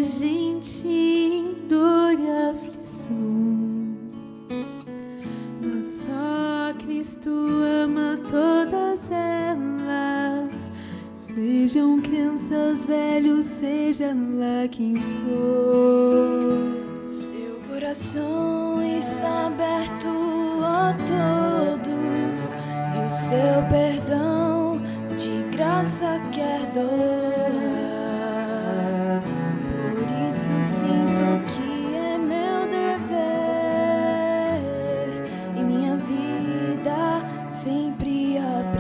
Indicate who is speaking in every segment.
Speaker 1: gente em dor e aflição, mas só Cristo ama todas elas, sejam crianças, velhos, seja lá quem for.
Speaker 2: Seu coração está aberto a todos e o seu perdão de graça quer doar. Por isso sinto que é meu dever em minha vida sempre aprender.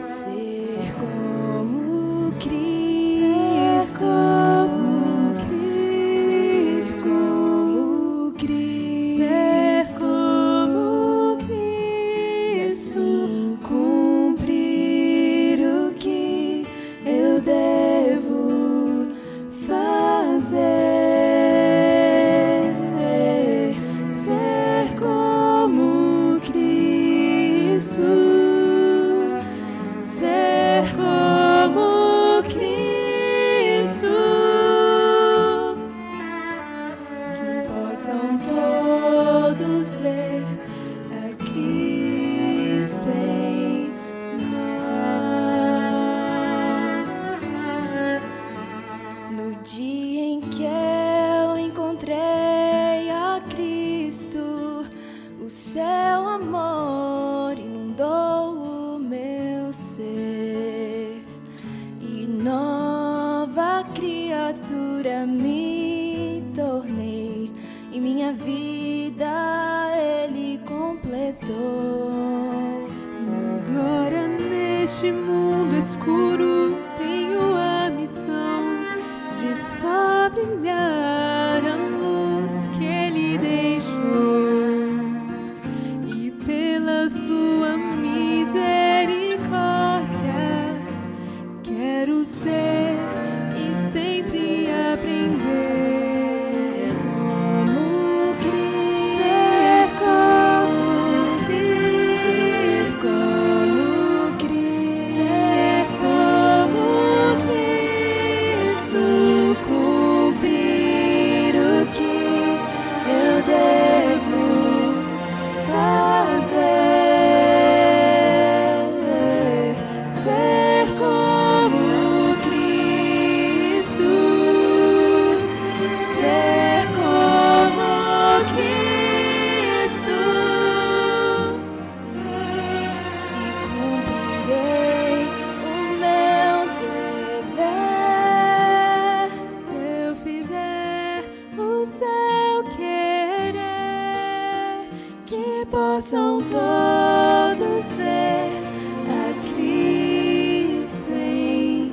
Speaker 2: Ser como Cristo.
Speaker 1: Agora neste mundo escuro tenho a missão de só brilhar a luz que Ele deixou, e pela sua misericórdia quero ser e sempre aprender.
Speaker 2: Possam todos ver a Cristo em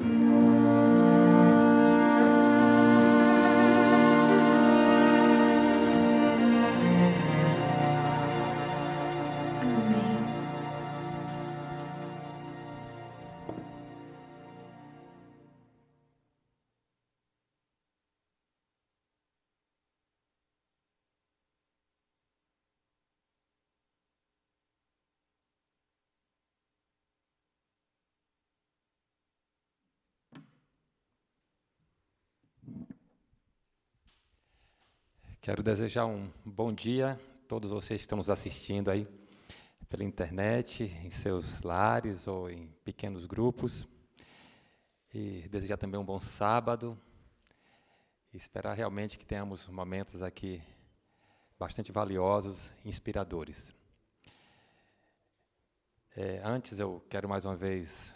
Speaker 2: nós. Amém.
Speaker 3: Quero desejar um bom dia a todos vocês que estão nos assistindo aí pela internet, em seus lares ou em pequenos grupos. E desejar também um bom sábado. E esperar realmente que tenhamos momentos aqui bastante valiosos, inspiradores. Antes eu quero mais uma vez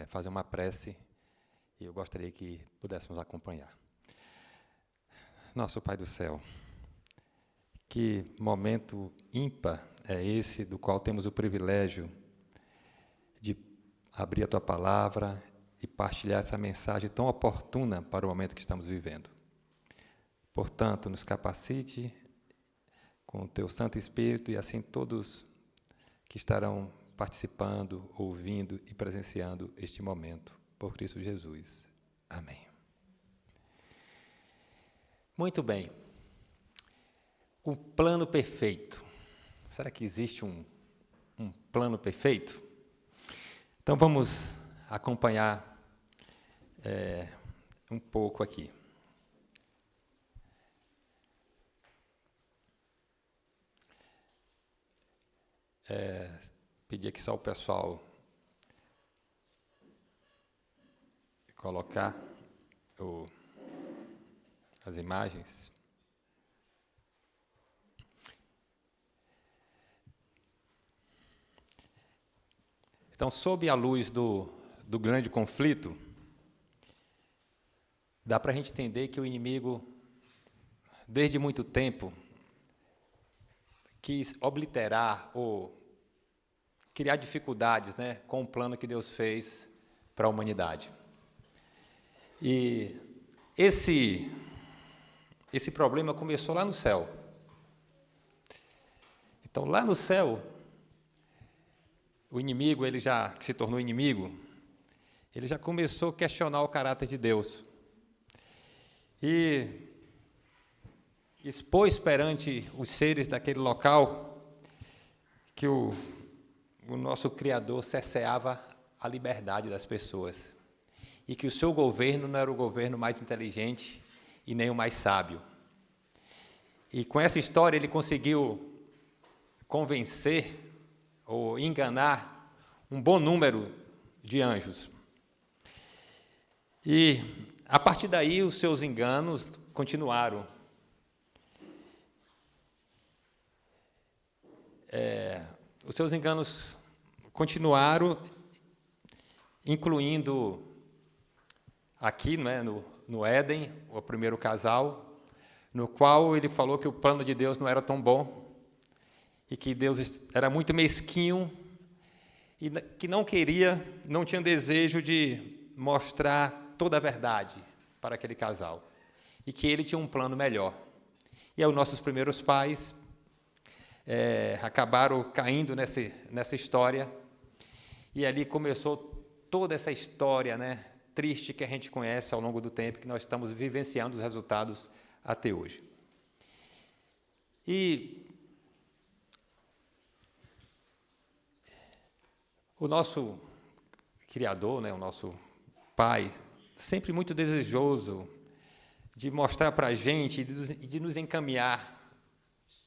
Speaker 3: fazer uma prece e eu gostaria que pudéssemos acompanhar. Nosso Pai do Céu, que momento ímpar é esse do qual temos o privilégio de abrir a Tua Palavra e partilhar essa mensagem tão oportuna para o momento que estamos vivendo. Portanto, nos capacite com o Teu Santo Espírito e assim todos que estarão participando, ouvindo e presenciando este momento. Por Cristo Jesus. Amém. Muito bem. O plano perfeito. Será que existe um plano perfeito? Então vamos acompanhar um pouco aqui. Pedir aqui só o pessoal colocar as imagens. Então, sob a luz do grande conflito, dá para a gente entender que o inimigo, desde muito tempo, quis obliterar ou criar dificuldades, né, com o plano que Deus fez para a humanidade. E esse problema começou lá no céu. Então, lá no céu, o inimigo, que se tornou inimigo, ele já começou a questionar o caráter de Deus. E expôs perante os seres daquele local que o nosso Criador cerceava a liberdade das pessoas e que o seu governo não era o governo mais inteligente e nem o mais sábio. E com essa história ele conseguiu convencer ou enganar um bom número de anjos. E, a partir daí, os seus enganos continuaram. Os seus enganos continuaram, incluindo aqui, né, no Éden, o primeiro casal, no qual ele falou que o plano de Deus não era tão bom, e que Deus era muito mesquinho, e que não tinha desejo de mostrar toda a verdade para aquele casal, e que ele tinha um plano melhor. E aí os nossos primeiros pais acabaram caindo nessa história, e ali começou toda essa história, né, triste que a gente conhece ao longo do tempo, que nós estamos vivenciando os resultados até hoje. E o nosso Criador, né, o nosso Pai, sempre muito desejoso de mostrar para a gente e de nos encaminhar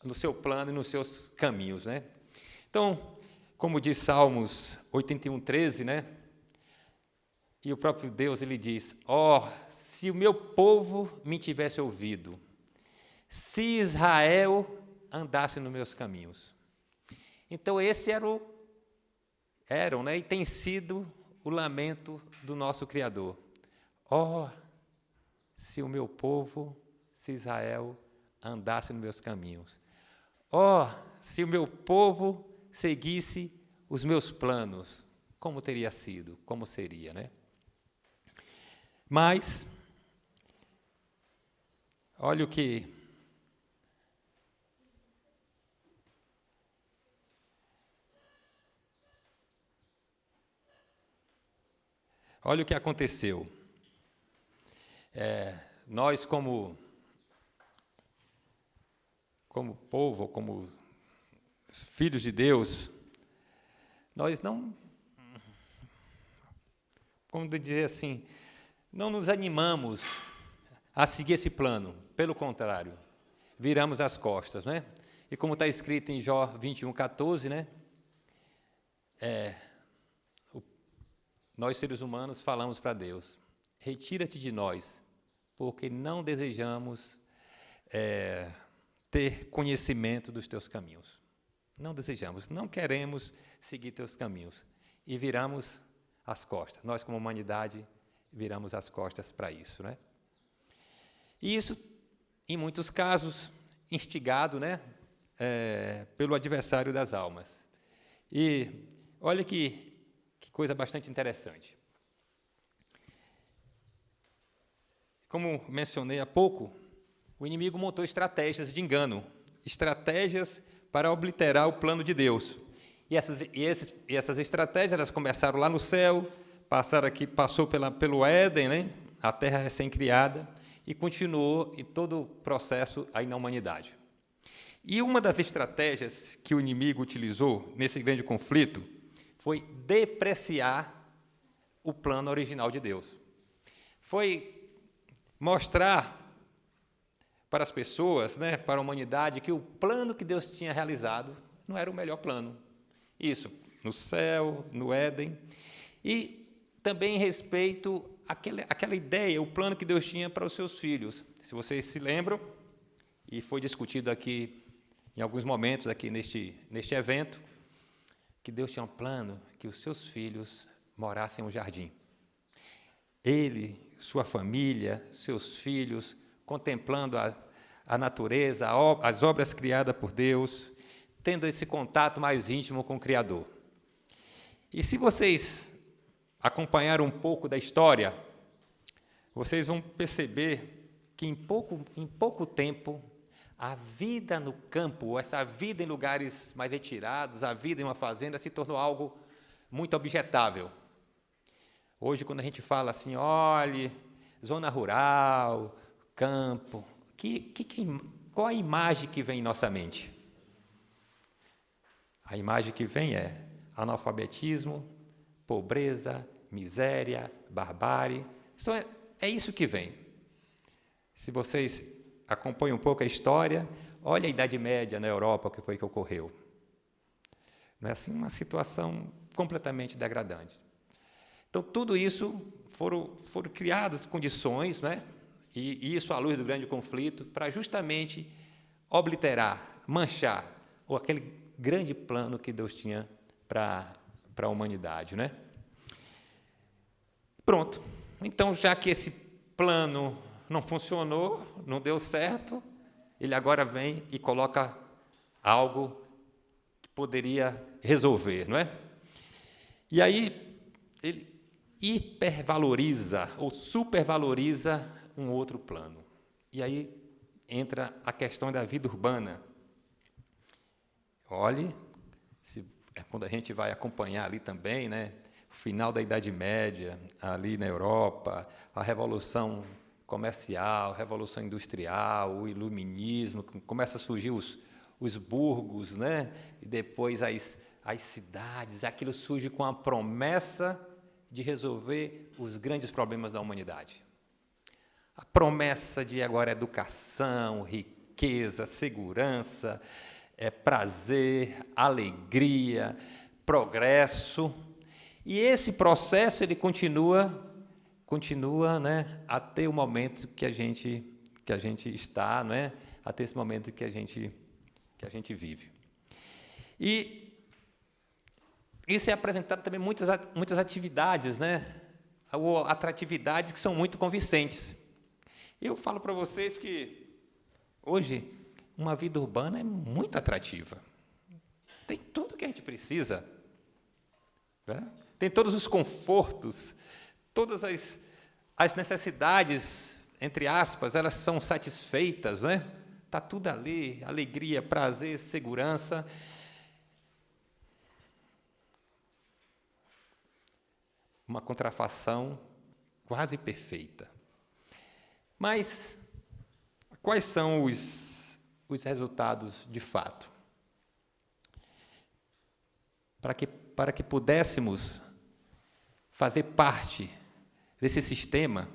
Speaker 3: no seu plano e nos seus caminhos, né? Então, como diz Salmos 81:13, né? E o próprio Deus, ele diz: se o meu povo me tivesse ouvido, se Israel andasse nos meus caminhos. Então, esse eram, né, e tem sido o lamento do nosso Criador. Se o meu povo, se Israel, andasse nos meus caminhos. Se o meu povo seguisse os meus planos, como teria sido, como seria, né? Mas, olha o que aconteceu. Nós, como povo, como filhos de Deus, nós não, como dizer assim, não nos animamos a seguir esse plano. Pelo contrário, viramos as costas, né? E como está escrito em Jó 21:14, né? Nós, seres humanos, falamos para Deus: retira-te de nós, porque não desejamos ter conhecimento dos teus caminhos. Não desejamos, não queremos seguir teus caminhos. E viramos as costas. Nós, como humanidade, viramos as costas para isso, né? E isso, em muitos casos, instigado, né, pelo adversário das almas. E olha que coisa bastante interessante. Como mencionei há pouco, o inimigo montou estratégias de engano, estratégias para obliterar o plano de Deus. E essas estratégias, elas começaram lá no céu, passou pelo Éden, né, a terra recém-criada, e continuou em todo o processo aí na humanidade. E uma das estratégias que o inimigo utilizou nesse grande conflito foi depreciar o plano original de Deus. foi mostrar para as pessoas, né, para a humanidade, que o plano que Deus tinha realizado não era o melhor plano. Isso, no céu, no Éden, e também em respeito àquela ideia, o plano que Deus tinha para os seus filhos. Se vocês se lembram, e foi discutido aqui em alguns momentos aqui neste evento, que Deus tinha um plano que os seus filhos morassem no jardim. Ele, sua família, seus filhos, contemplando a natureza, as obras criadas por Deus, tendo esse contato mais íntimo com o Criador. E se vocês acompanharam um pouco da história, vocês vão perceber que em pouco tempo, a vida no campo, essa vida em lugares mais retirados, a vida em uma fazenda, se tornou algo muito objetável. Hoje, quando a gente fala assim, olhe, zona rural, campo, qual a imagem que vem em nossa mente? A imagem que vem é analfabetismo, pobreza, miséria, barbárie. É isso que vem. Se vocês acompanham um pouco a história, olha a Idade Média na Europa, o que foi que ocorreu. Não é assim uma situação completamente degradante. Então, tudo isso foram criadas condições, né? E isso à luz do grande conflito, para justamente obliterar, manchar aquele grande plano que Deus tinha para a humanidade, né? Pronto. Então, já que esse plano não funcionou, não deu certo, ele agora vem e coloca algo que poderia resolver, não é? E aí ele hipervaloriza ou supervaloriza um outro plano. E aí entra a questão da vida urbana. Olhe, quando a gente vai acompanhar ali também, né, o final da Idade Média, ali na Europa, a Revolução Comercial, a Revolução Industrial, o Iluminismo, começa a surgir os burgos, né, e depois as cidades, aquilo surge com a promessa de resolver os grandes problemas da humanidade. A promessa de agora educação, riqueza, segurança, prazer, alegria, progresso. E esse processo ele continua, né, até o momento que a gente está, não é? Até esse momento que a gente vive. E isso é apresentado também muitas atividades, né? Ou atratividades que são muito convincentes. Eu falo para vocês que hoje uma vida urbana é muito atrativa. Tem tudo que a gente precisa, né? Tem todos os confortos, todas as necessidades, entre aspas, elas são satisfeitas, né? Está tudo ali, alegria, prazer, segurança. Uma contrafação quase perfeita. Mas quais são os resultados de fato? Para que pudéssemos fazer parte desse sistema,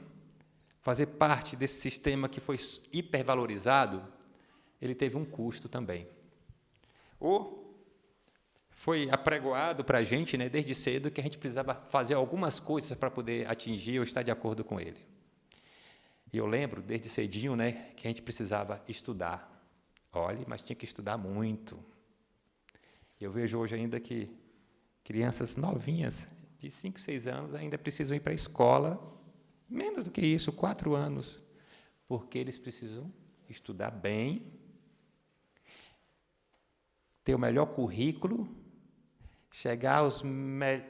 Speaker 3: que foi hipervalorizado, ele teve um custo também. Ou foi apregoado para a gente, né, desde cedo, que a gente precisava fazer algumas coisas para poder atingir ou estar de acordo com ele. E eu lembro, desde cedinho, né, que a gente precisava estudar. Olhe, mas tinha que estudar muito. Eu vejo hoje ainda que crianças novinhas, de 5, 6 anos, ainda precisam ir para a escola, menos do que isso, 4 anos, porque eles precisam estudar bem, ter o melhor currículo, chegar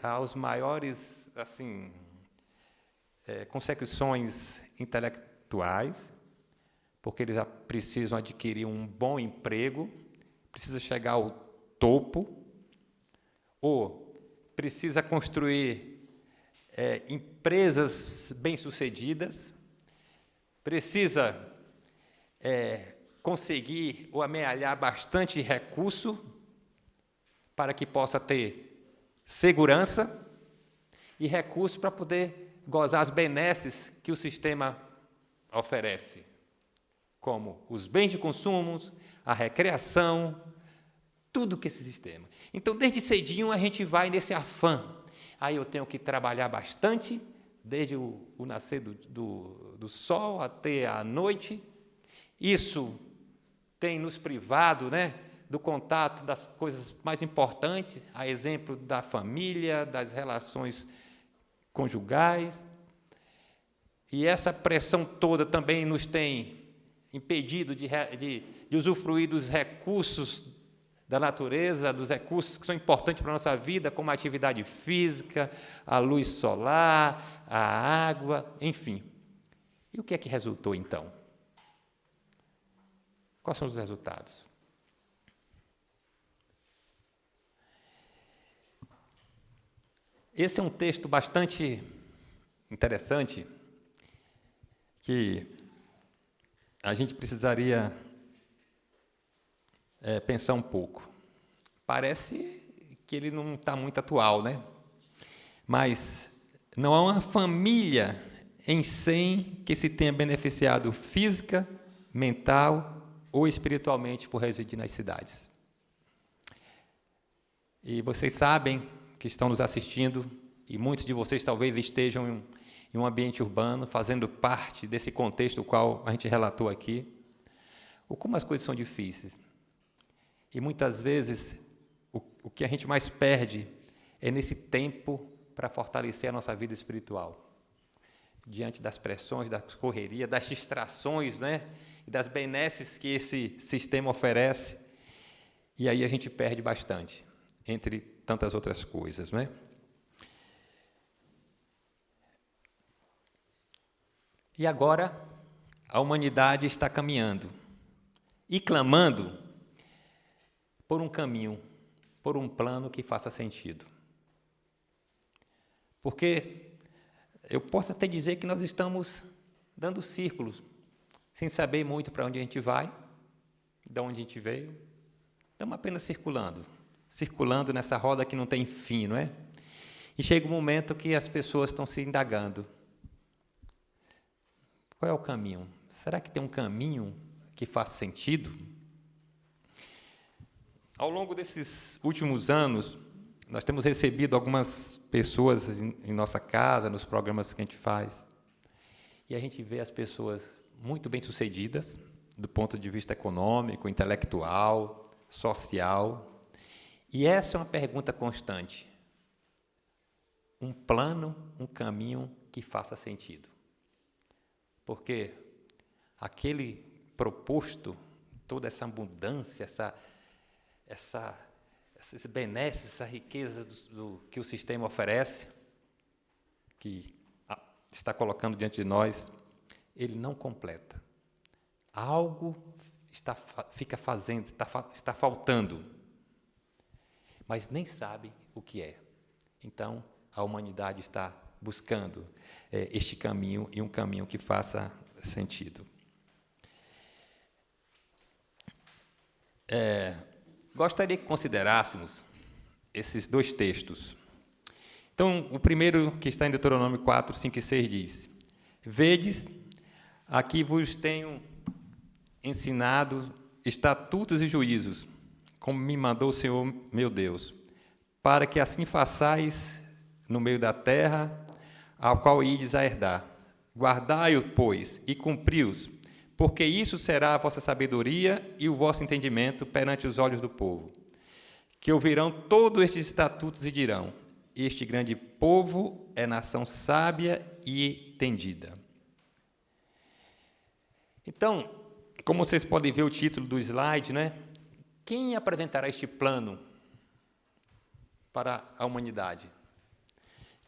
Speaker 3: aos maiores, assim, consecuções intelectuais, porque eles precisam adquirir um bom emprego, precisa chegar ao topo, ou precisa construir empresas bem-sucedidas, precisa conseguir ou amealhar bastante recurso para que possa ter segurança e recurso para poder gozar as benesses que o sistema oferece, como os bens de consumo, a recreação, tudo que esse sistema. Então, desde cedinho, a gente vai nesse afã. Aí eu tenho que trabalhar bastante, desde o nascer do sol até a noite. Isso tem nos privado, né, do contato das coisas mais importantes, a exemplo da família, das relações conjugais. E essa pressão toda também nos tem impedido de usufruir dos recursos da natureza, dos recursos que são importantes para a nossa vida, como a atividade física, a luz solar, a água, enfim. E o que é que resultou, então? Quais são os resultados? Esse é um texto bastante interessante, que a gente precisaria pensar um pouco. Parece que ele não está muito atual, né? Mas não há uma família em 100 que se tenha beneficiado física, mental ou espiritualmente por residir nas cidades. E vocês sabem que estão nos assistindo, e muitos de vocês talvez estejam em um ambiente urbano, fazendo parte desse contexto qual a gente relatou aqui, o como as coisas são difíceis. E muitas vezes o que a gente mais perde é nesse tempo para fortalecer a nossa vida espiritual. Diante das pressões, da correria, das distrações, né? E das benesses que esse sistema oferece. E aí a gente perde bastante, entre tantas outras coisas, né? E agora a humanidade está caminhando e clamando por um caminho, por um plano que faça sentido. Porque eu posso até dizer que nós estamos dando círculos, sem saber muito para onde a gente vai, de onde a gente veio. Estamos apenas circulando nessa roda que não tem fim, não é? E chega um momento que as pessoas estão se indagando. Qual é o caminho? Será que tem um caminho que faça sentido? Ao longo desses últimos anos, nós temos recebido algumas pessoas em nossa casa, nos programas que a gente faz, e a gente vê as pessoas muito bem-sucedidas, do ponto de vista econômico, intelectual, social, e essa é uma pergunta constante. Um plano, um caminho que faça sentido. Porque aquele proposto, toda essa abundância, esses benesses, essa riqueza que o sistema oferece, que está colocando diante de nós, ele não completa. Algo está faltando, mas nem sabe o que é. Então, a humanidade está buscando este caminho, e um caminho que faça sentido. Gostaria que considerássemos esses dois textos. Então, o primeiro, que está em Deuteronômio 4, 5 e 6, diz: Vedes, aqui vos tenho ensinado estatutos e juízos, como me mandou o Senhor meu Deus, para que assim façais no meio da terra, ao qual ides a herdar. Guardai-o, pois, e cumpri-os, porque isso será a vossa sabedoria e o vosso entendimento perante os olhos do povo, que ouvirão todos estes estatutos e dirão: este grande povo é nação sábia e entendida. Então, como vocês podem ver o título do slide, né? Quem apresentará este plano para a humanidade?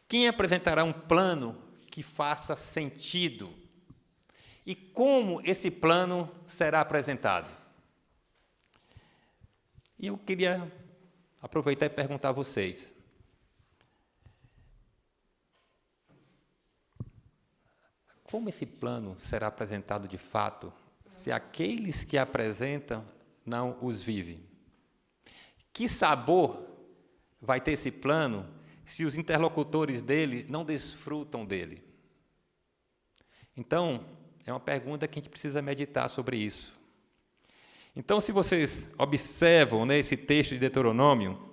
Speaker 3: Quem apresentará um plano que faça sentido? E como esse plano será apresentado? E eu queria aproveitar e perguntar a vocês: como esse plano será apresentado de fato, se aqueles que apresentam não os vivem? Que sabor vai ter esse plano se os interlocutores dele não desfrutam dele? Então, é uma pergunta que a gente precisa meditar sobre isso. Então, se vocês observam, né, esse texto de Deuteronômio,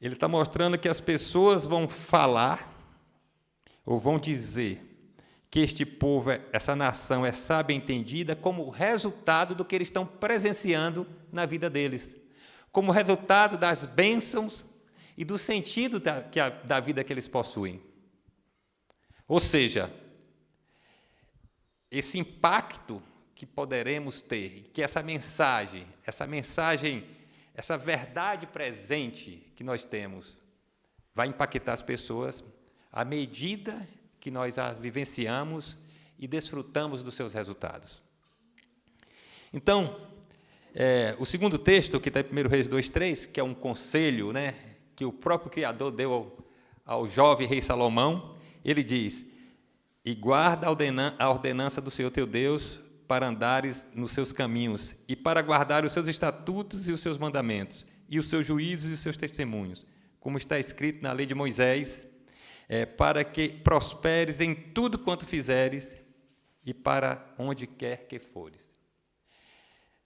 Speaker 3: ele está mostrando que as pessoas vão falar ou vão dizer que este povo, essa nação é sábia e entendida como resultado do que eles estão presenciando na vida deles, como resultado das bênçãos e do sentido da vida que eles possuem. Ou seja, esse impacto que poderemos ter, que essa mensagem, essa verdade presente que nós temos, vai impactar as pessoas à medida que nós a vivenciamos e desfrutamos dos seus resultados. Então, o segundo texto, que está em 1 Reis 2:3, que é um conselho, né, que o próprio Criador deu ao jovem rei Salomão, ele diz: e guarda a ordenança do Senhor teu Deus para andares nos seus caminhos e para guardar os seus estatutos e os seus mandamentos e os seus juízos e os seus testemunhos, como está escrito na lei de Moisés, para que prosperes em tudo quanto fizeres e para onde quer que fores.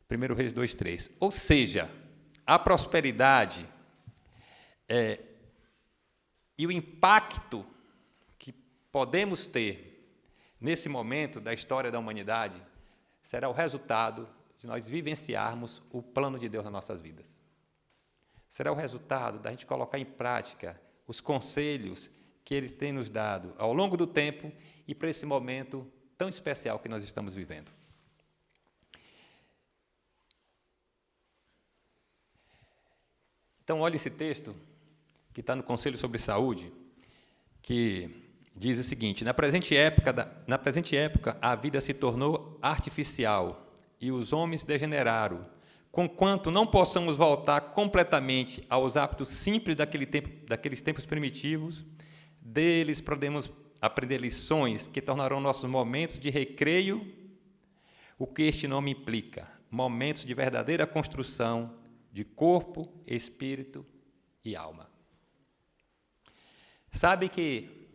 Speaker 3: 1 Reis 2:3. Ou seja, a prosperidade e o impacto que podemos ter nesse momento da história da humanidade será o resultado de nós vivenciarmos o plano de Deus nas nossas vidas. Será o resultado da gente colocar em prática os conselhos que Ele tem nos dado ao longo do tempo e para esse momento tão especial que nós estamos vivendo. Então, olha esse texto que está no Conselho sobre Saúde, que diz o seguinte: na presente época, a vida se tornou artificial e os homens degeneraram, conquanto não possamos voltar completamente aos hábitos simples daqueles tempos primitivos. Deles podemos aprender lições que tornarão nossos momentos de recreio o que este nome implica: momentos de verdadeira construção de corpo, espírito e alma. Sabe que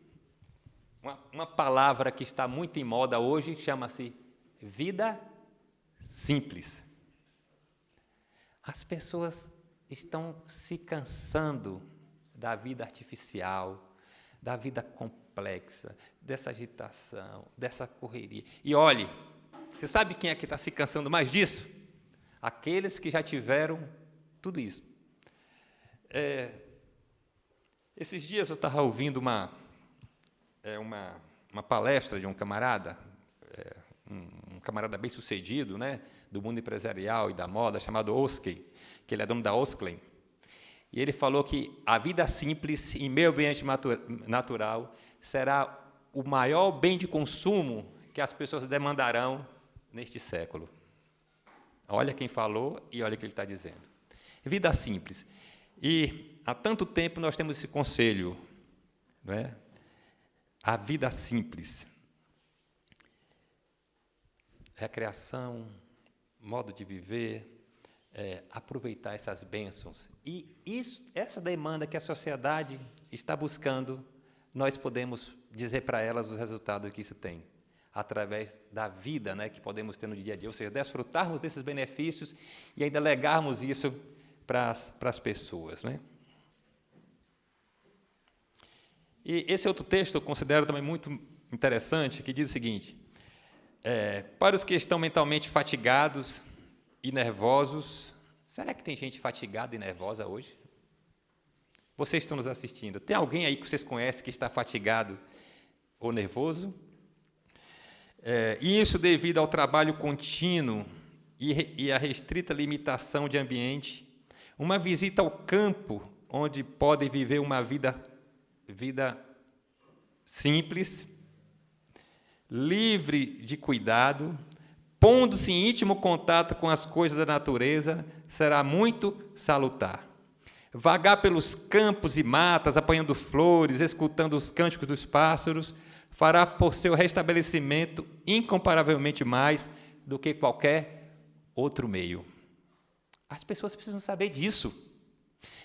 Speaker 3: uma palavra que está muito em moda hoje chama-se vida simples. As pessoas estão se cansando da vida artificial, da vida complexa, dessa agitação, dessa correria. E olhe, você sabe quem é que está se cansando mais disso? Aqueles que já tiveram tudo isso. Esses dias eu estava ouvindo uma palestra de um camarada, um camarada bem-sucedido, né, do mundo empresarial e da moda, chamado Oskey, que ele é dono da Osklen. E ele falou que a vida simples em meio ambiente natural será o maior bem de consumo que as pessoas demandarão neste século. Olha quem falou e olha o que ele está dizendo. Vida simples. E há tanto tempo nós temos esse conselho, não é? A vida simples. Recreação, modo de viver, aproveitar essas bênçãos. E essa demanda que a sociedade está buscando, nós podemos dizer para elas os resultados que isso tem, através da vida, né, que podemos ter no dia a dia, ou seja, desfrutarmos desses benefícios e ainda legarmos isso para as pessoas, né? E esse outro texto eu considero também muito interessante, que diz o seguinte: para os que estão mentalmente fatigados e nervosos. Será que tem gente fatigada e nervosa hoje? Vocês estão nos assistindo. Tem alguém aí que vocês conhecem que está fatigado ou nervoso? Isso devido ao trabalho contínuo e à restrita limitação de ambiente. Uma visita ao campo, onde podem viver uma vida simples, livre de cuidado, pondo-se em íntimo contato com as coisas da natureza, será muito salutar. Vagar pelos campos e matas, apanhando flores, escutando os cânticos dos pássaros, fará por seu restabelecimento incomparavelmente mais do que qualquer outro meio. As pessoas precisam saber disso.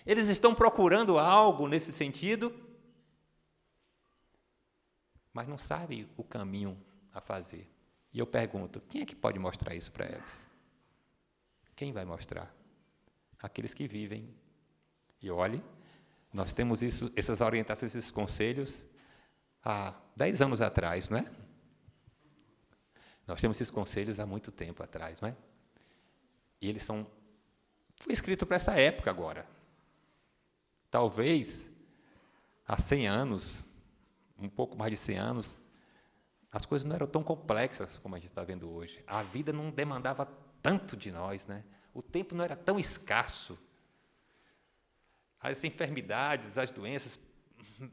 Speaker 3: Eles estão procurando algo nesse sentido, mas não sabem o caminho a fazer. E eu pergunto, quem é que pode mostrar isso para eles? Quem vai mostrar? Aqueles que vivem. E olhe, nós temos essas orientações, esses conselhos, há 10 anos atrás, não é? Nós temos esses conselhos há muito tempo atrás, não é? E eles foi escrito para essa época agora. Talvez, há 100 anos, um pouco mais de 100 anos, as coisas não eram tão complexas como a gente está vendo hoje. A vida não demandava tanto de nós, né? O tempo não era tão escasso. As enfermidades, as doenças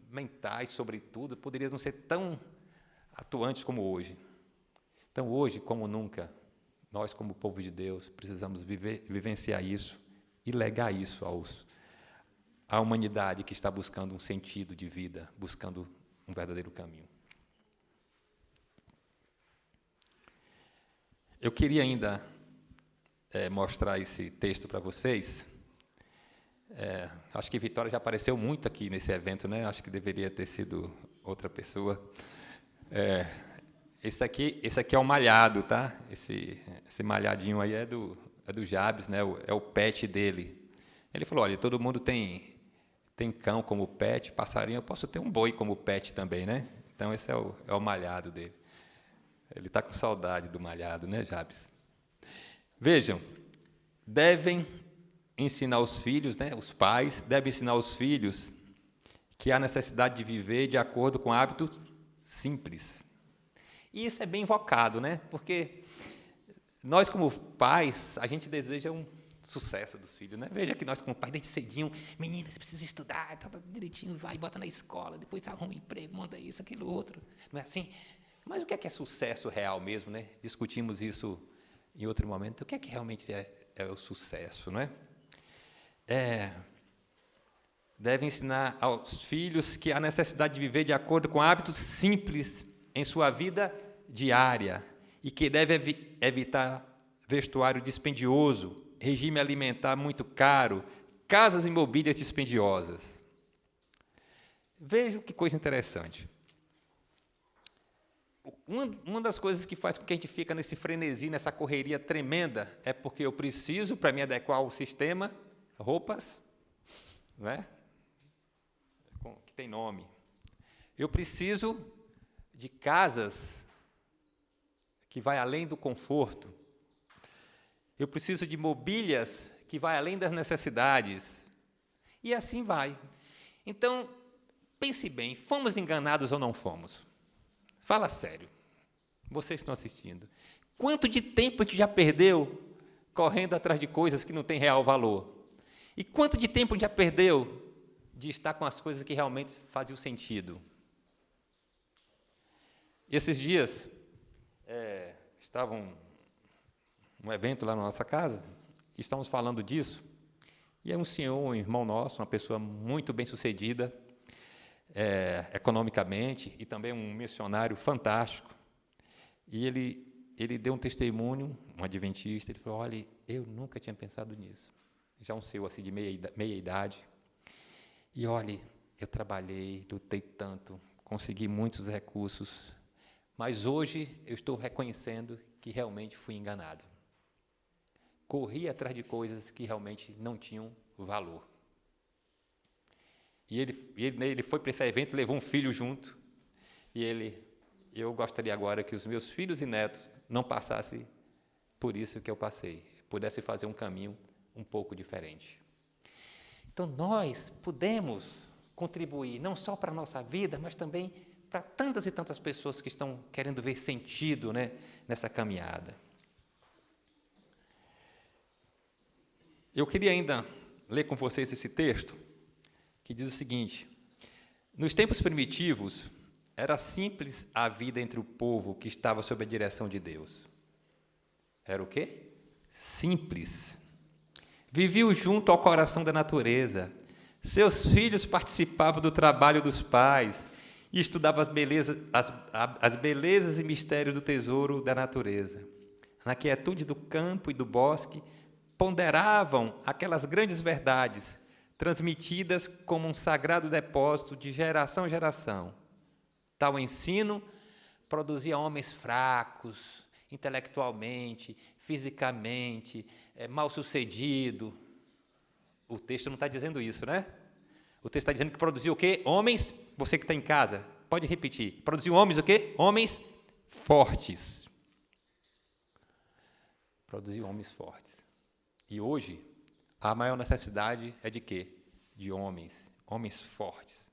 Speaker 3: mentais, sobretudo, poderiam não ser tão atuantes como hoje. Então, hoje, como nunca, nós, como povo de Deus, precisamos vivenciar isso e legar isso à humanidade que está buscando um sentido de vida, buscando um verdadeiro caminho. Eu queria ainda mostrar esse texto para vocês. Acho que Vitória já apareceu muito aqui nesse evento, né? Acho que deveria ter sido outra pessoa. Esse aqui é o malhado, tá? Esse malhadinho aí é do Jabes, né? É o pet dele. Ele falou, olha, todo mundo tem cão como pet, passarinho, eu posso ter um boi como pet também, né? Então, esse é o malhado dele. Ele está com saudade do malhado, né, Jabes? Vejam, devem ensinar os filhos, né? Os pais devem ensinar os filhos que há necessidade de viver de acordo com hábitos simples. E isso é bem invocado, né? Porque nós, como pais, a gente deseja um sucesso dos filhos, né? Veja que nós, como pais, desde cedinho, menina, você precisa estudar, tá tudo direitinho, vai, bota na escola, depois arruma um emprego, manda isso, aquilo, outro. Não é assim? Mas o que é sucesso real mesmo, né? Discutimos isso em outro momento. O que realmente é o sucesso, não é? Deve ensinar aos filhos que há necessidade de viver de acordo com hábitos simples em sua vida diária e que deve evitar vestuário dispendioso, regime alimentar muito caro, casas e mobílias dispendiosas. Vejam que coisa interessante. Uma das coisas que faz com que a gente fica nesse frenesi, nessa correria tremenda, é porque eu preciso, para me adequar ao sistema, roupas, não é? Que tem nome. Eu preciso de casas que vai além do conforto. Eu preciso de mobílias que vai além das necessidades. E assim vai. Então, pense bem, fomos enganados ou não fomos? Fala sério. Vocês estão assistindo. Quanto de tempo a gente já perdeu correndo atrás de coisas que não têm real valor? E quanto de tempo a gente já perdeu de estar com as coisas que realmente faziam sentido? Esses dias, estava um evento lá na nossa casa, estávamos falando disso, e é um senhor, um irmão nosso, uma pessoa muito bem-sucedida, economicamente, e também um missionário fantástico. E ele deu um testemunho, um adventista, ele falou, olha, eu nunca tinha pensado nisso. Já um senhor assim de meia idade. E olha, eu trabalhei, lutei tanto, consegui muitos recursos, mas hoje eu estou reconhecendo que realmente fui enganado. Corri atrás de coisas que realmente não tinham valor. E ele foi para esse evento, levou um filho junto, e eu gostaria agora que os meus filhos e netos não passassem por isso que eu passei, pudessem fazer um caminho um pouco diferente. Então, nós podemos contribuir não só para a nossa vida, mas também para tantas e tantas pessoas que estão querendo ver sentido, né, nessa caminhada. Eu queria ainda ler com vocês esse texto, que diz o seguinte: nos tempos primitivos, era simples a vida entre o povo que estava sob a direção de Deus. Era o quê? Simples. Viviam junto ao coração da natureza. Seus filhos participavam do trabalho dos pais e estudavam as belezas e mistérios do tesouro da natureza. Na quietude do campo e do bosque, ponderavam aquelas grandes verdades, transmitidas como um sagrado depósito de geração em geração. Tal ensino produzia homens fracos, intelectualmente, fisicamente, mal-sucedido. O texto não está dizendo isso, né? O texto está dizendo que produziu o quê? Homens, você que está em casa, pode repetir. Produziu homens o quê? Homens fortes. Produziu homens fortes. E hoje, a maior necessidade é de quê? De homens fortes.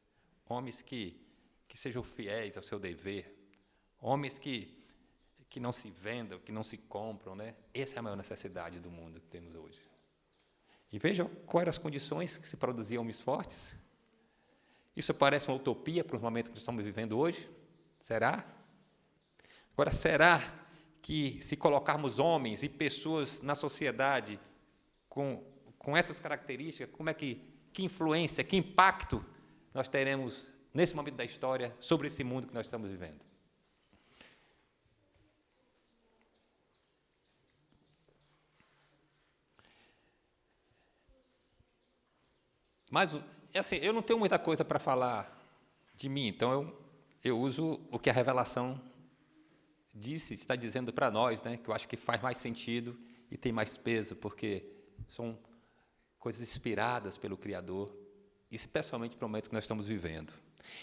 Speaker 3: Homens que sejam fiéis ao seu dever. Homens que não se vendam, que não se compram, né? Essa é a maior necessidade do mundo que temos hoje. E vejam quais eram as condições que se produziam homens fortes. Isso parece uma utopia para os momentos que estamos vivendo hoje? Será? Agora, será que se colocarmos homens e pessoas na sociedade com essas características, como é que influência, que impacto nós teremos nesse momento da história sobre esse mundo que nós estamos vivendo? Mas, assim, eu não tenho muita coisa para falar de mim, então eu uso o que a revelação está dizendo para nós, né, que eu acho que faz mais sentido e tem mais peso, porque são coisas inspiradas pelo Criador, especialmente para o momento que nós estamos vivendo.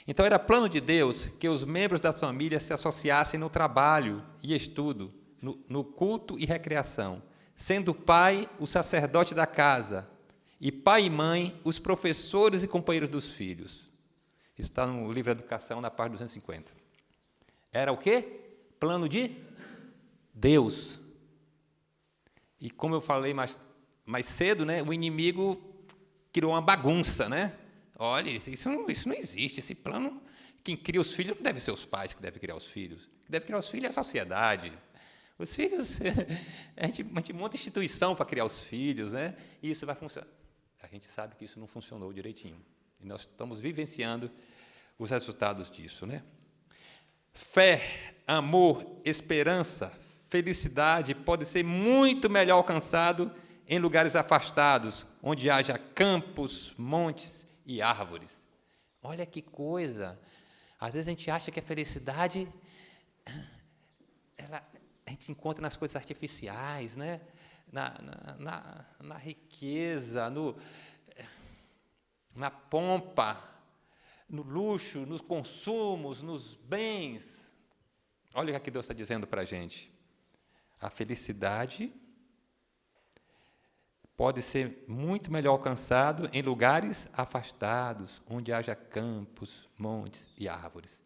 Speaker 3: Então, era plano de Deus que os membros da família se associassem no trabalho e estudo, no culto e recreação, sendo o pai o sacerdote da casa, e pai e mãe, os professores e companheiros dos filhos. Isso está no livro Educação, na página 250. Era o quê? Plano de Deus. E como eu falei mais cedo, né, o inimigo criou uma bagunça, né? Olha, isso não existe, esse plano, quem cria os filhos não deve ser os pais que devem criar os filhos. Quem deve criar os filhos é a sociedade. Os filhos, a gente monta instituição para criar os filhos, né? E isso vai funcionar. A gente sabe que isso não funcionou direitinho. E nós estamos vivenciando os resultados disso, né? Fé, amor, esperança, felicidade pode ser muito melhor alcançado em lugares afastados, onde haja campos, montes e árvores. Olha que coisa! Às vezes a gente acha que a felicidade a gente encontra nas coisas artificiais, né? Na riqueza, na pompa, no luxo, nos consumos, nos bens. Olha o que Deus está dizendo para a gente. A felicidade pode ser muito melhor alcançado em lugares afastados, onde haja campos, montes e árvores.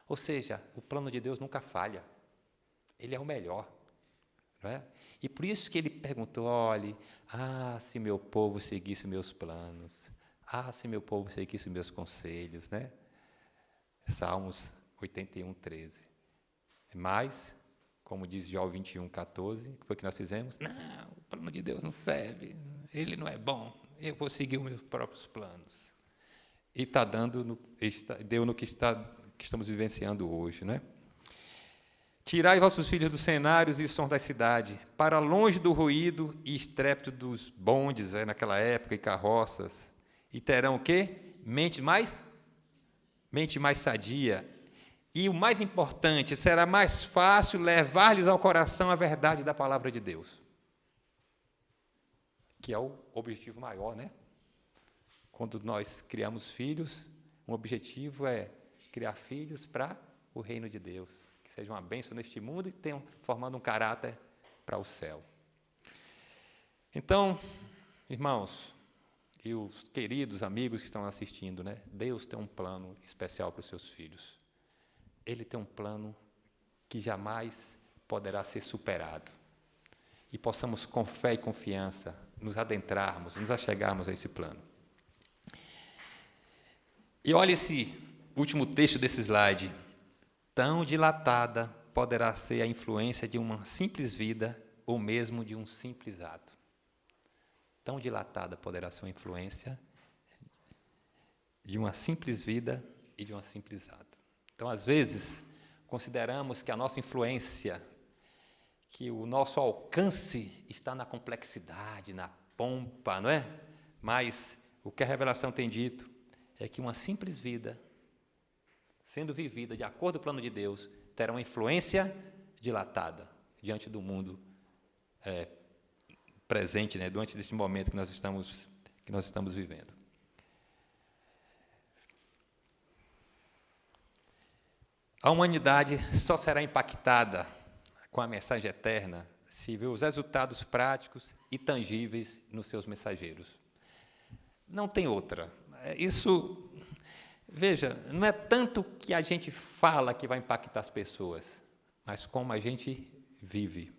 Speaker 3: Ou seja, o plano de Deus nunca falha. Ele é o melhor. Não é? E por isso que ele perguntou, olhe, se meu povo seguisse meus planos, se meu povo seguisse meus conselhos, né? Salmos 81, 13. Mas, como diz Jó 21, 14, que foi o que nós fizemos? Não, o plano de Deus não serve, ele não é bom, eu vou seguir os meus próprios planos. E deu no que estamos vivenciando hoje, né? Tirai vossos filhos dos cenários e sons da cidade, para longe do ruído e estrépito dos bondes, naquela época, e carroças, e terão o quê? Mente mais sadia. E o mais importante, será mais fácil levar-lhes ao coração a verdade da palavra de Deus, que é o objetivo maior, né? Quando nós criamos filhos, um objetivo é criar filhos para o reino de Deus, que sejam uma bênção neste mundo e tenham formando um caráter para o céu. Então, irmãos, e os queridos amigos que estão assistindo, né? Deus tem um plano especial para os seus filhos. Ele tem um plano que jamais poderá ser superado. E possamos, com fé e confiança, nos adentrarmos, nos achegarmos a esse plano. E olha esse último texto desse slide. Tão dilatada poderá ser a influência de uma simples vida ou mesmo de um simples ato. Tão dilatada poderá ser a influência de uma simples vida e de um simples ato. Então, às vezes, consideramos que a nossa influência, que o nosso alcance está na complexidade, na pompa, não é? Mas o que a revelação tem dito é que uma simples vida, sendo vivida de acordo com o plano de Deus, terá uma influência dilatada diante do mundo presente, né, diante desse momento que nós estamos vivendo. A humanidade só será impactada com a mensagem eterna se vê os resultados práticos e tangíveis nos seus mensageiros. Não tem outra. Isso, veja, não é tanto que a gente fala que vai impactar as pessoas, mas como a gente vive.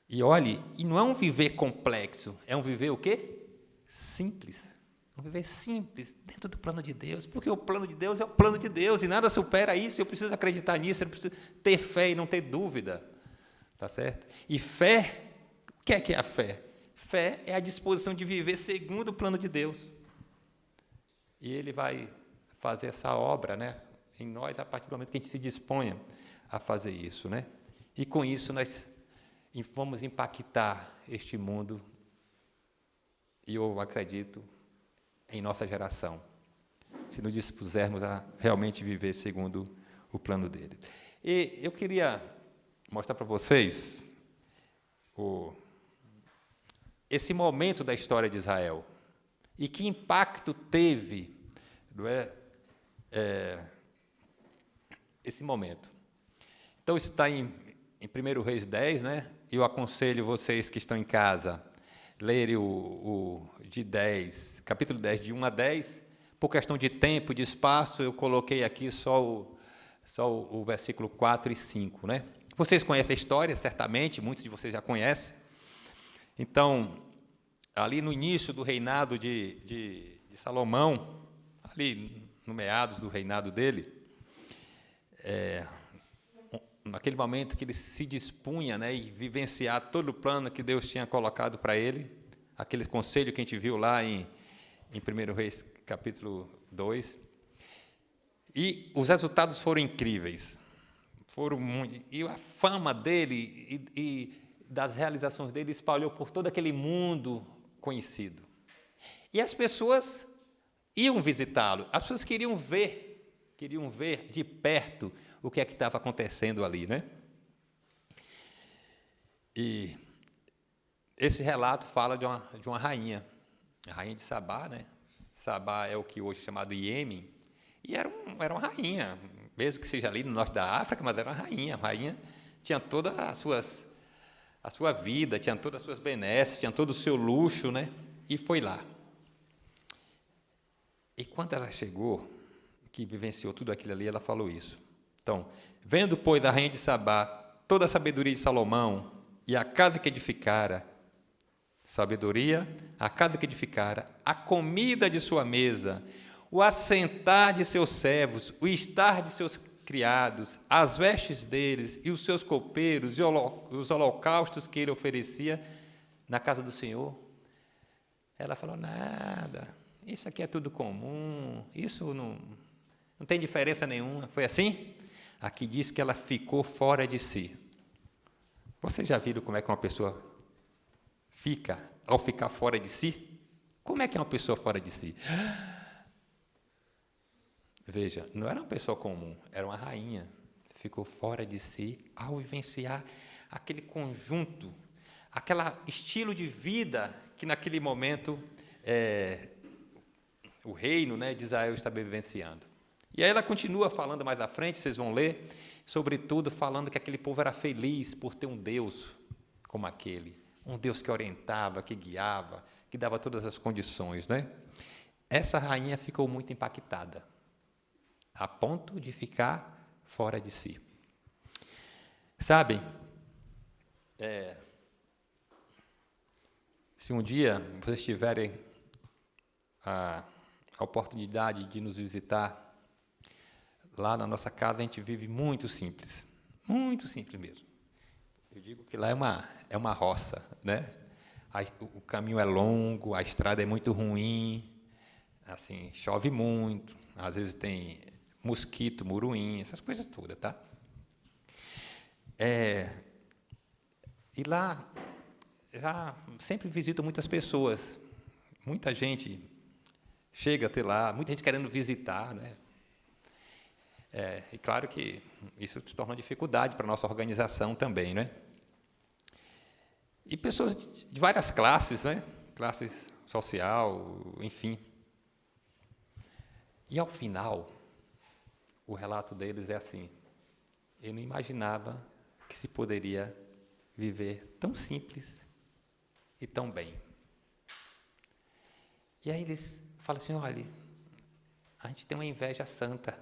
Speaker 3: E olhe, e não é um viver complexo, é um viver o quê? Simples. Um viver simples, dentro do plano de Deus, porque o plano de Deus é o plano de Deus, e nada supera isso, eu preciso acreditar nisso, eu preciso ter fé e não ter dúvida, tá certo? E fé, o que é a fé? Fé é a disposição de viver segundo o plano de Deus. E Ele vai fazer essa obra, né, em nós, a partir do momento que a gente se disponha a fazer isso, né? E com isso nós vamos impactar este mundo, e eu acredito, em nossa geração, se nos dispusermos a realmente viver segundo o plano dele. E eu queria mostrar para vocês esse momento da história de Israel e que impacto teve, não é, esse momento. Então, isso está em 1 Reis 10, né? Eu aconselho vocês que estão em casa lerem de 10, capítulo 10, de 1 a 10, por questão de tempo, de espaço, eu coloquei aqui só o versículo 4 e 5, né? Vocês conhecem a história, certamente, muitos de vocês já conhecem. Então, ali no início do reinado de Salomão, ali no meados do reinado dele, naquele momento que ele se dispunha, né, e vivenciar todo o plano que Deus tinha colocado para ele, aquele conselho que a gente viu lá em 1 Reis, capítulo 2, e os resultados foram incríveis, e a fama dele e das realizações dele espalhou por todo aquele mundo conhecido. E as pessoas iam visitá-lo, as pessoas queriam ver de perto o que é que estava acontecendo ali, né? E esse relato fala de uma rainha, a rainha de Sabá, né? Sabá é o que hoje é chamado Iêmen, e era uma rainha, mesmo que seja ali no norte da África, mas era uma rainha. A rainha tinha toda a sua vida, tinha todas as suas benesses, tinha todo o seu luxo, né? E foi lá. E quando ela chegou, que vivenciou tudo aquilo ali, ela falou isso. Então, vendo, pois, a rainha de Sabá toda a sabedoria de Salomão e a casa que edificara, a comida de sua mesa, o assentar de seus servos, o estar de seus criados, as vestes deles e os seus copeiros e os holocaustos que ele oferecia na casa do Senhor, ela falou, nada, isso aqui é tudo comum, isso não tem diferença nenhuma. Foi assim? Aqui diz que ela ficou fora de si. Vocês já viram como é que uma pessoa fica ao ficar fora de si? Como é que é uma pessoa fora de si? Veja, não era uma pessoa comum, era uma rainha. Ficou fora de si ao vivenciar aquele conjunto, aquele estilo de vida que naquele momento o reino, né, de Israel estava vivenciando. E aí ela continua falando mais à frente, vocês vão ler, sobretudo falando que aquele povo era feliz por ter um Deus como aquele, um Deus que orientava, que guiava, que dava todas as condições, né? Essa rainha ficou muito impactada, a ponto de ficar fora de si. Sabem, se um dia vocês tiverem a oportunidade de nos visitar, lá na nossa casa a gente vive muito simples mesmo. Eu digo que lá é uma roça, né? O caminho é longo, a estrada é muito ruim, assim, chove muito, às vezes tem mosquito, muruim, essas coisas todas, tá? E lá já sempre visito muitas pessoas, muita gente chega até lá, muita gente querendo visitar, né? E claro que isso se torna uma dificuldade para a nossa organização também, né? E pessoas de várias classes, né? Classes social, enfim. E, ao final, o relato deles é assim: eu não imaginava que se poderia viver tão simples e tão bem. E aí eles falam assim: olha, a gente tem uma inveja santa.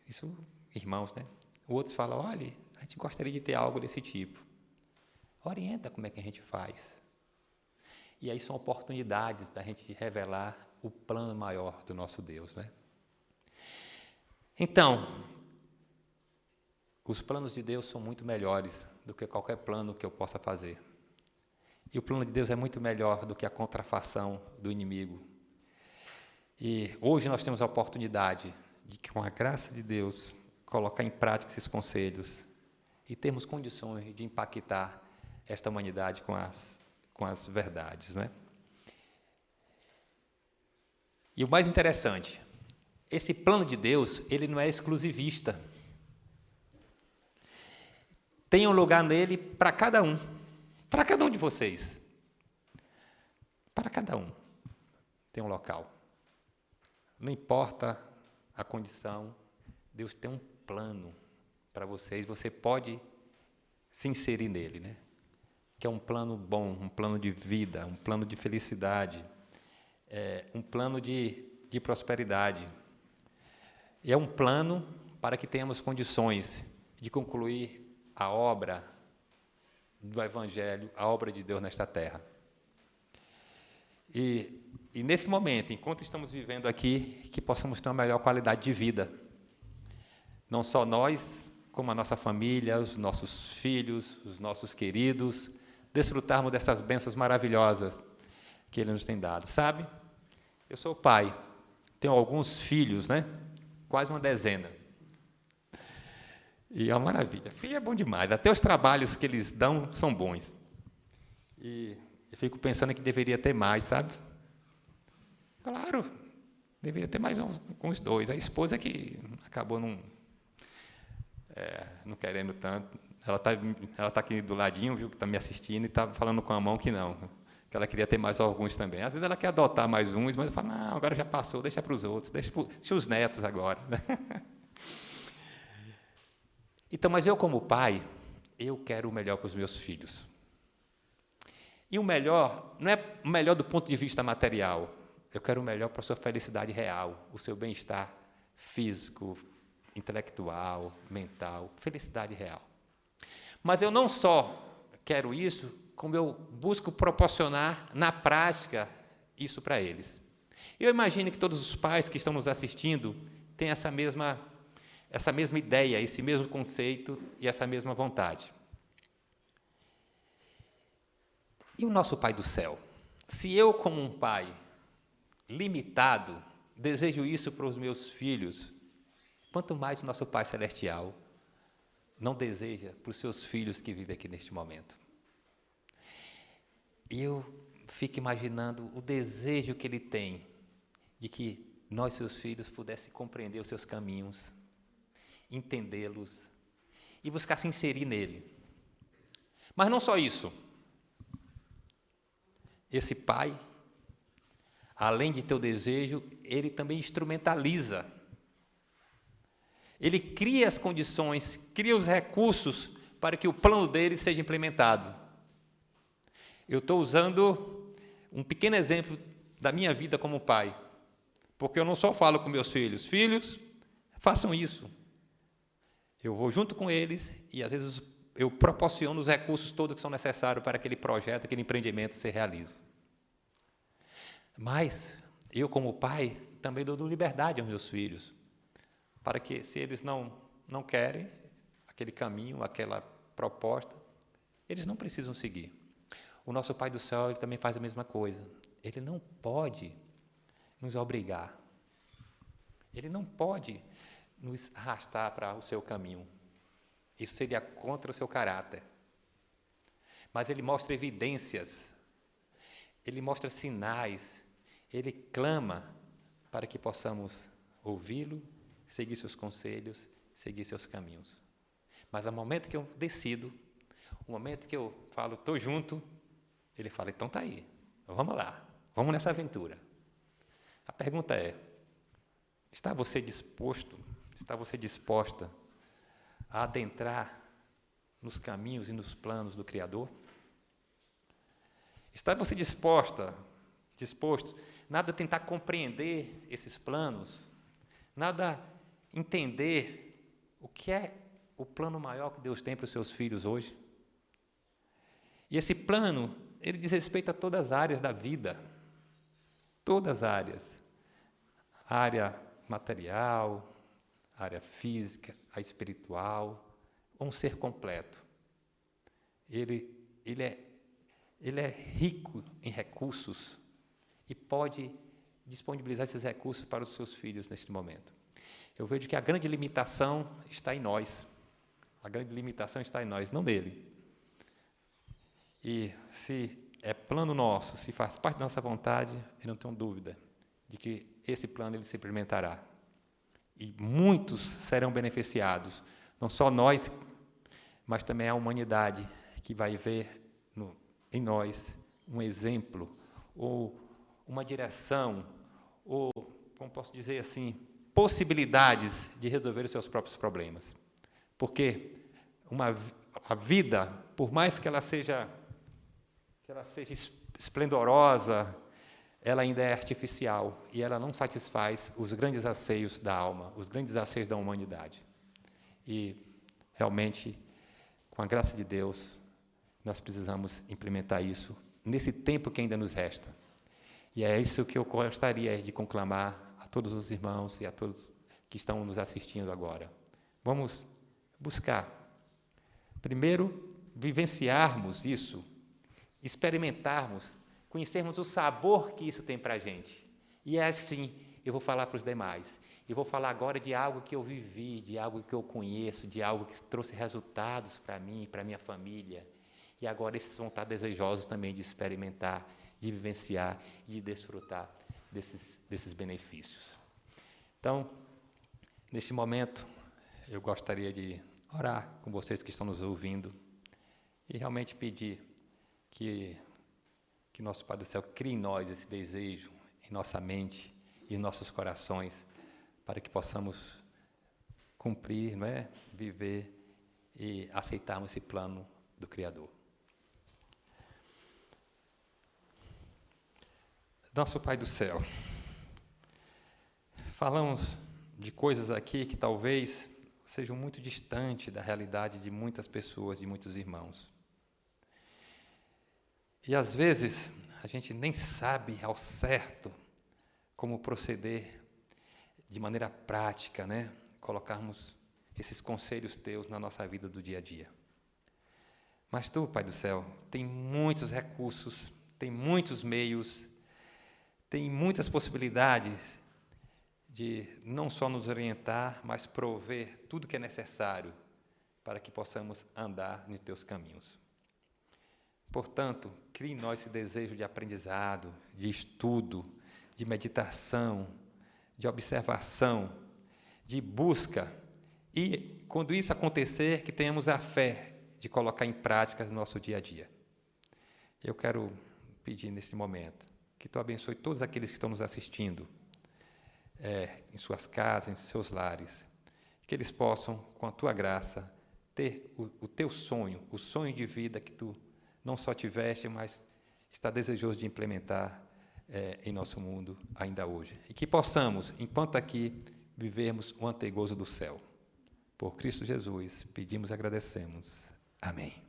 Speaker 3: Isso, irmãos, né? Outros falam: olha, a gente gostaria de ter algo desse tipo. Orienta como é que a gente faz. E aí são oportunidades da gente revelar o plano maior do nosso Deus, né? Então, os planos de Deus são muito melhores do que qualquer plano que eu possa fazer. E o plano de Deus é muito melhor do que a contrafação do inimigo. E hoje nós temos a oportunidade de, com a graça de Deus, colocar em prática esses conselhos e termos condições de impactar esta humanidade com as verdades, né? E o mais interessante, esse plano de Deus, ele não é exclusivista. Tem um lugar nele para cada um de vocês. Para cada um tem um local. Não importa a condição, Deus tem um plano para vocês, você pode se inserir nele, né? Que é um plano bom, um plano de vida, um plano de felicidade, um plano de prosperidade. E é um plano para que tenhamos condições de concluir a obra do Evangelho, a obra de Deus nesta terra. E nesse momento, enquanto estamos vivendo aqui, que possamos ter uma melhor qualidade de vida. Não só nós, como a nossa família, os nossos filhos, os nossos queridos, desfrutarmos dessas bênçãos maravilhosas que Ele nos tem dado. Sabe? Eu sou pai, tenho alguns filhos, né? Quase uma dezena. E é uma maravilha. Filho é bom demais, até os trabalhos que eles dão são bons. E eu fico pensando que deveria ter mais, sabe? Claro, deveria ter mais uns dois. A esposa que acabou não querendo tanto. Ela tá aqui do ladinho, viu, que está me assistindo, e está falando com a mão que não, que ela queria ter mais alguns também. Às vezes ela quer adotar mais uns, mas eu falo: não, agora já passou, deixa para os outros, deixa os netos agora. Então, mas eu, como pai, eu quero o melhor para os meus filhos. E o melhor, não é o melhor do ponto de vista material, eu quero o melhor para a sua felicidade real, o seu bem-estar físico, intelectual, mental, felicidade real. Mas eu não só quero isso, como eu busco proporcionar na prática isso para eles. Eu imagino que todos os pais que estão nos assistindo têm essa mesma ideia, esse mesmo conceito e essa mesma vontade. E o nosso Pai do céu? Se eu, como um pai limitado, desejo isso para os meus filhos, quanto mais o nosso Pai celestial não deseja para os seus filhos que vivem aqui neste momento. E eu fico imaginando o desejo que Ele tem de que nós, seus filhos, pudessem compreender os seus caminhos, entendê-los e buscar se inserir nele. Mas não só isso. Esse pai, além de ter o desejo, ele também instrumentaliza. Ele cria as condições, cria os recursos para que o plano dele seja implementado. Eu estou usando um pequeno exemplo da minha vida como pai, porque eu não só falo com meus filhos: filhos, façam isso. Eu vou junto com eles e, às vezes, eu proporciono os recursos todos que são necessários para aquele projeto, aquele empreendimento se realize. Mas eu, como pai, também dou liberdade aos meus filhos, para que, se eles não querem aquele caminho, aquela proposta, eles não precisam seguir. O nosso Pai do céu, ele também faz a mesma coisa. Ele não pode nos obrigar. Ele não pode nos arrastar para o seu caminho. Isso seria contra o seu caráter. Mas ele mostra evidências, ele mostra sinais, ele clama para que possamos ouvi-lo, seguir seus conselhos seguir seus caminhos. Mas no momento que eu decido, o momento que eu falo, estou junto, ele fala, então está aí, vamos lá, vamos nessa aventura. A pergunta é, está você disposto, está você disposta a adentrar nos caminhos e nos planos do Criador? Está você disposto, nada tentar compreender esses planos, nada entender o que é o plano maior que Deus tem para os seus filhos hoje? E esse plano, ele diz respeito a todas as áreas da vida, todas as áreas, a área material, a área física, a espiritual, um ser completo. Ele é rico em recursos e pode disponibilizar esses recursos para os seus filhos neste momento. Eu vejo que a grande limitação está em nós. A grande limitação está em nós, não nele. E se é plano nosso, se faz parte da nossa vontade, eu não tenho dúvida de que esse plano ele se implementará. E muitos serão beneficiados, não só nós, mas também a humanidade, que vai ver em nós um exemplo, ou uma direção, ou, como posso dizer assim, possibilidades de resolver os seus próprios problemas. Porque a vida, por mais que ela seja esplendorosa, ela ainda é artificial e ela não satisfaz os grandes anseios da alma, os grandes anseios da humanidade. E, realmente, com a graça de Deus, nós precisamos implementar isso nesse tempo que ainda nos resta. E é isso que eu gostaria de conclamar a todos os irmãos e a todos que estão nos assistindo agora. Vamos buscar, primeiro, vivenciarmos isso, experimentarmos, conhecermos o sabor que isso tem para a gente. E é assim, eu vou falar para os demais. Eu vou falar agora de algo que eu vivi, de algo que eu conheço, de algo que trouxe resultados para mim, para a minha família. E agora esses vão estar desejosos também de experimentar, de vivenciar e de desfrutar desses benefícios. Então, neste momento, eu gostaria de orar com vocês que estão nos ouvindo e realmente pedir que nosso Pai do Céu crie em nós esse desejo, em nossa mente e em nossos corações, para que possamos cumprir, não é? Viver e aceitarmos esse plano do Criador. Nosso Pai do Céu, falamos de coisas aqui que talvez sejam muito distantes da realidade de muitas pessoas, de muitos irmãos. E, às vezes, a gente nem sabe ao certo como proceder de maneira prática, né? Colocarmos esses conselhos teus na nossa vida do dia a dia. Mas tu, Pai do Céu, tem muitos recursos, tem muitos meios, tem muitas possibilidades de não só nos orientar, mas prover tudo que é necessário para que possamos andar nos teus caminhos. Portanto, crie em nós esse desejo de aprendizado, de estudo, de meditação, de observação, de busca. E, quando isso acontecer, que tenhamos a fé de colocar em prática no nosso dia a dia. Eu quero pedir nesse momento que tu abençoe todos aqueles que estão nos assistindo, em suas casas, em seus lares, que eles possam, com a tua graça, ter o teu sonho, o sonho de vida que tu não só tiveste, mas está desejoso de implementar em nosso mundo ainda hoje. E que possamos, enquanto aqui, vivermos o antegozo do céu. Por Cristo Jesus, pedimos e agradecemos. Amém.